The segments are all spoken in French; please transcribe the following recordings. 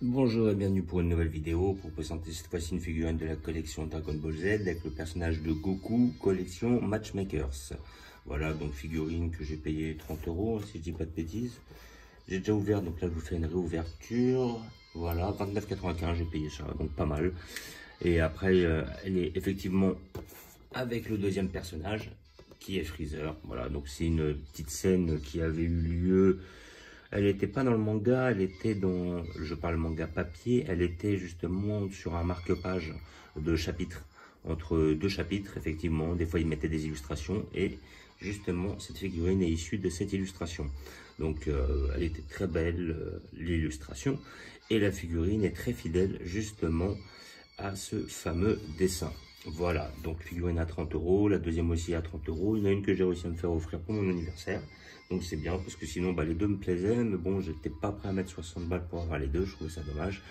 Bonjour et bienvenue pour une nouvelle vidéo pour présenter cette fois-ci une figurine de la collection Dragon Ball Z avec le personnage de Goku, collection Matchmakers. Voilà, donc figurine que j'ai payé 30 € si je dis pas de bêtises. J'ai déjà ouvert, donc là je vous fais une réouverture. Voilà, 29,95 j'ai payé ça, donc pas mal. Et après, elle est effectivement avec le deuxième personnage qui est Freezer. Voilà, donc c'est une petite scène qui avait eu lieu. Elle n'était pas dans le manga, elle était dans, je parle manga papier, elle était justement sur un marque-page de chapitres, entre deux chapitres, effectivement. Des fois, ils mettaient des illustrations et justement, cette figurine est issue de cette illustration. Donc, elle était très belle, l'illustration, et la figurine est très fidèle justement à ce fameux dessin. Voilà, donc figurine à 30 €, la deuxième aussi à 30 €. Il y en a une que j'ai réussi à me faire offrir pour mon anniversaire. Donc c'est bien parce que sinon les deux me plaisaient, mais bon, j'étais pas prêt à mettre 60 balles pour avoir les deux, je trouvais ça dommage.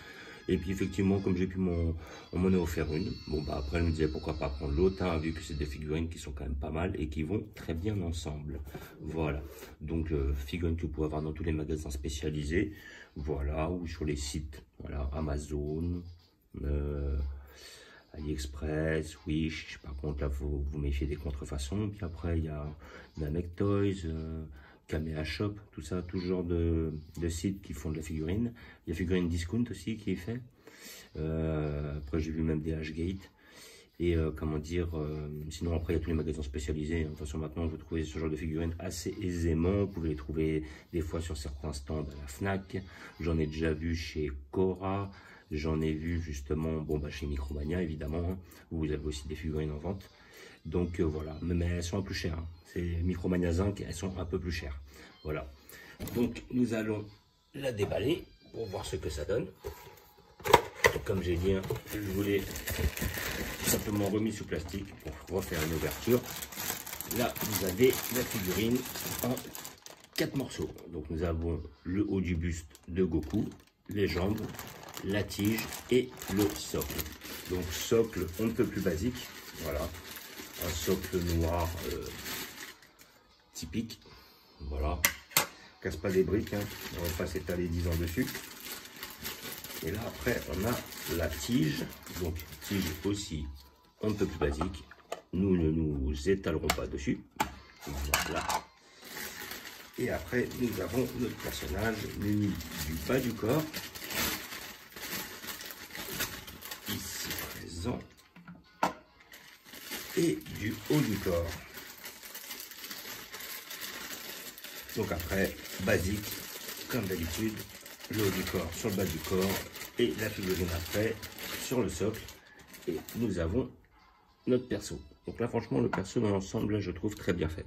Et puis effectivement, comme j'ai pu on m'en a offert une. Bon après elle me disait pourquoi pas prendre l'autre, hein, vu que c'est des figurines qui sont quand même pas mal et qui vont très bien ensemble. Voilà, donc figurines que vous pouvez avoir dans tous les magasins spécialisés, voilà, ou sur les sites, voilà, Amazon, AliExpress, Wish. Par contre là vous vous méfiez des contrefaçons. Puis après il y a Namek Toys, Kamea Shop, tout ça, tout genre de sites qui font de la figurine. Il y a figurine discount aussi qui est fait. Après j'ai vu même des H-Gate. Et comment dire, sinon après il y a tous les magasins spécialisés. De toute façon maintenant vous trouvez ce genre de figurines assez aisément. Vous pouvez les trouver des fois sur certains stands à la Fnac. J'en ai déjà vu chez Cora. J'en ai vu justement, bon chez Micromania évidemment, hein, où vous avez aussi des figurines en vente. Donc voilà, mais elles sont un peu plus chères. Hein. C'est Micromania Zinc, elles sont un peu plus chères. Voilà. Donc nous allons la déballer pour voir ce que ça donne. Donc, comme j'ai dit, hein, je voulais simplement remis sous plastique pour refaire une ouverture. Là, vous avez la figurine en 4 morceaux. Donc nous avons le haut du buste de Goku, les jambes, la tige et le socle. Donc socle on ne peut plus basique, voilà, un socle noir typique, voilà, casse pas des briques, hein. On va pas s'étaler 10 ans dessus. Et là après on a la tige, donc tige aussi on ne peut plus basique, nous ne nous étalerons pas dessus, voilà. Et après nous avons notre personnage muni du bas du corps, ici présent, et du haut du corps. Donc après, basique, comme d'habitude, le haut du corps sur le bas du corps, et la figurine après sur le socle, et nous avons notre perso. Donc là franchement le perso dans l'ensemble, je trouve très bien fait.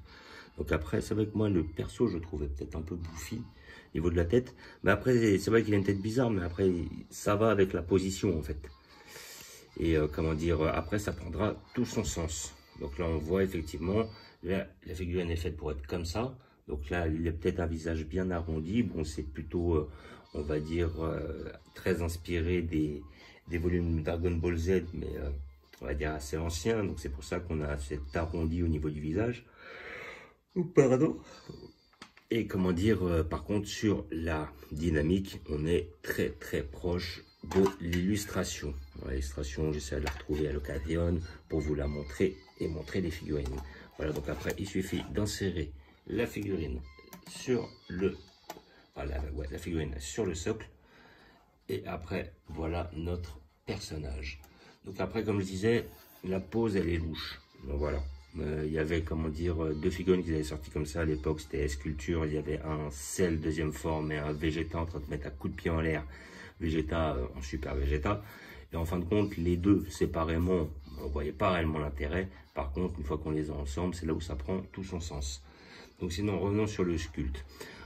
Donc après c'est vrai que moi le perso je trouvais peut-être un peu bouffi au niveau de la tête, mais après c'est vrai qu'il a une tête bizarre, mais après ça va avec la position en fait. Et comment dire, après ça prendra tout son sens. Donc là on voit effectivement, la figurine est faite pour être comme ça. Donc là il est peut-être un visage bien arrondi. Bon c'est plutôt, on va dire, très inspiré des volumes Dragon Ball Z, mais on va dire assez ancien. Donc c'est pour ça qu'on a cet arrondi au niveau du visage. Pardon. Et comment dire, par contre sur la dynamique, on est très très proche de l'illustration. L'illustration, j'essaie de la retrouver à l'occasion pour vous la montrer et montrer les figurines. Voilà, donc après il suffit d'insérer la figurine sur le, voilà, ouais, la figurine sur le socle, et après voilà notre personnage. Donc après, comme je disais, la pose elle est louche. Donc voilà. Il y avait, comment dire, deux figurines qui avaient sorti comme ça à l'époque, c'était Sculpture, il y avait un Cell deuxième forme et un Vegeta en train de mettre un coup de pied en l'air, Vegeta en Super Vegeta. Et en fin de compte, les deux séparément, on voyait pas réellement l'intérêt. Par contre, une fois qu'on les a ensemble, c'est là où ça prend tout son sens. Donc sinon, revenons sur le sculpte.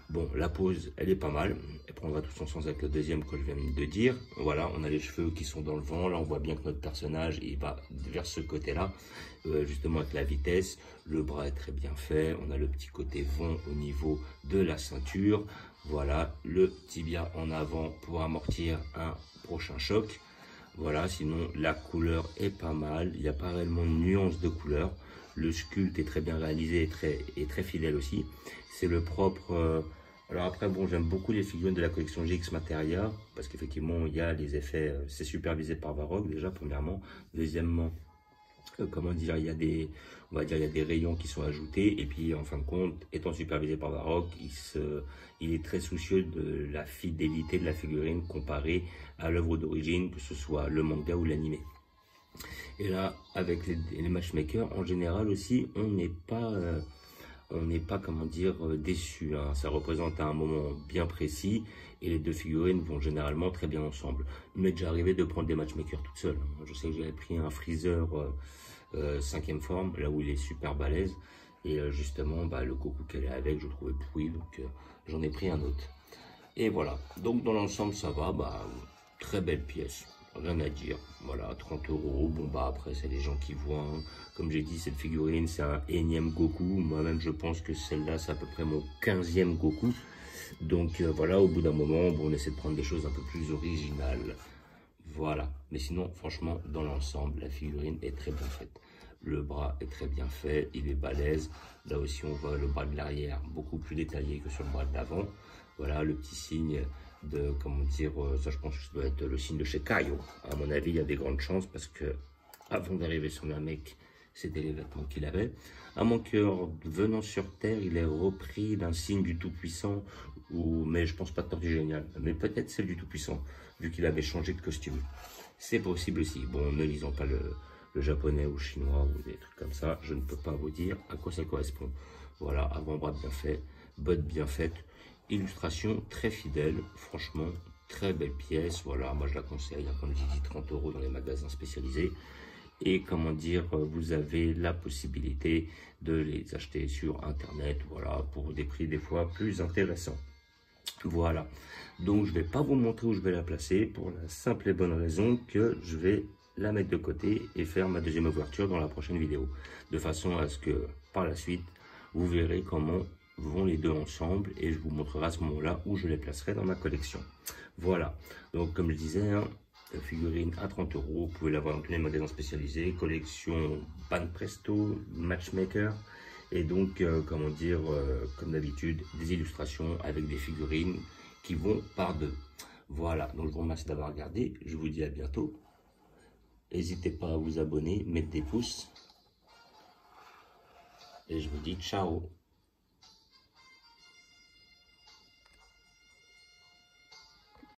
Bon, la pose, elle est pas mal. Elle prendra tout son sens avec le deuxième que je viens de dire. Voilà, on a les cheveux qui sont dans le vent. Là, on voit bien que notre personnage, il va vers ce côté-là, justement avec la vitesse. Le bras est très bien fait. On a le petit côté vent au niveau de la ceinture. Voilà, le tibia en avant pour amortir un prochain choc. Voilà, sinon la couleur est pas mal. Il n'y a pas réellement de nuance de couleur. Le sculpte est très bien réalisé et très fidèle aussi. C'est le propre Alors après, bon, j'aime beaucoup les figurines de la collection GX Materia, parce qu'effectivement, il y a les effets, c'est supervisé par Varrock, déjà, premièrement. Deuxièmement, comment dire, il y a des, on va dire, il y a des rayons qui sont ajoutés, et puis, en fin de compte, étant supervisé par Varrock, il est très soucieux de la fidélité de la figurine comparée à l'œuvre d'origine, que ce soit le manga ou l'animé. Et là, avec les matchmakers, en général aussi, on n'est pas, comment dire, déçu, hein. Ça représente un moment bien précis et les deux figurines vont généralement très bien ensemble. Il m'est déjà arrivé de prendre des matchmakers toute seule. Je sais que j'avais pris un Freezer 5e forme, là où il est super balèze. Et justement, bah, le Goku qu'elle est avec, je le trouvais pourri, donc j'en ai pris un autre. Et voilà, donc dans l'ensemble, ça va, bah, très belle pièce. Rien à dire, voilà, 30 €. Bon, bah après, c'est les gens qui voient, hein. Comme j'ai dit, cette figurine, c'est un énième Goku. Moi-même, je pense que celle-là, c'est à peu près mon 15e Goku. Donc voilà, au bout d'un moment, bon, on essaie de prendre des choses un peu plus originales. Voilà, mais sinon, franchement, dans l'ensemble, la figurine est très bien faite. Le bras est très bien fait, il est balèze. Là aussi, on voit le bras de l'arrière beaucoup plus détaillé que sur le bras de l'avant. Voilà, le petit signe de, comment dire, ça je pense que ça doit être le signe de chez Kaio. À mon avis, il y a des grandes chances parce que avant d'arriver sur Namek, c'était les vêtements qu'il avait. À mon cœur, venant sur Terre, il est repris d'un signe du Tout-Puissant, mais je pense pas de Tortue Géniale, mais peut-être celle du Tout-Puissant, vu qu'il avait changé de costume. C'est possible aussi. Bon, ne lisant pas le japonais ou chinois ou des trucs comme ça, je ne peux pas vous dire à quoi ça correspond. Voilà, avant-bras bien fait, bottes bien faites, illustration très fidèle, franchement, très belle pièce. Voilà, moi je la conseille, comme j'ai dit, 30 € dans les magasins spécialisés. Et comment dire, vous avez la possibilité de les acheter sur internet, voilà, pour des prix des fois plus intéressants. Voilà, donc je vais pas vous montrer où je vais la placer pour la simple et bonne raison que je vais la mettre de côté et faire ma deuxième ouverture dans la prochaine vidéo, de façon à ce que par la suite vous verrez comment vont les deux ensemble et je vous montrerai à ce moment-là où je les placerai dans ma collection. Voilà, donc comme je disais, hein, figurine à 30 €, vous pouvez l'avoir dans tous les magasins spécialisés, collection Banpresto, Matchmaker. Et donc, comment dire, comme d'habitude, des illustrations avec des figurines qui vont par deux. Voilà, donc je vous remercie d'avoir regardé. Je vous dis à bientôt. N'hésitez pas à vous abonner, mettre des pouces. Et je vous dis ciao.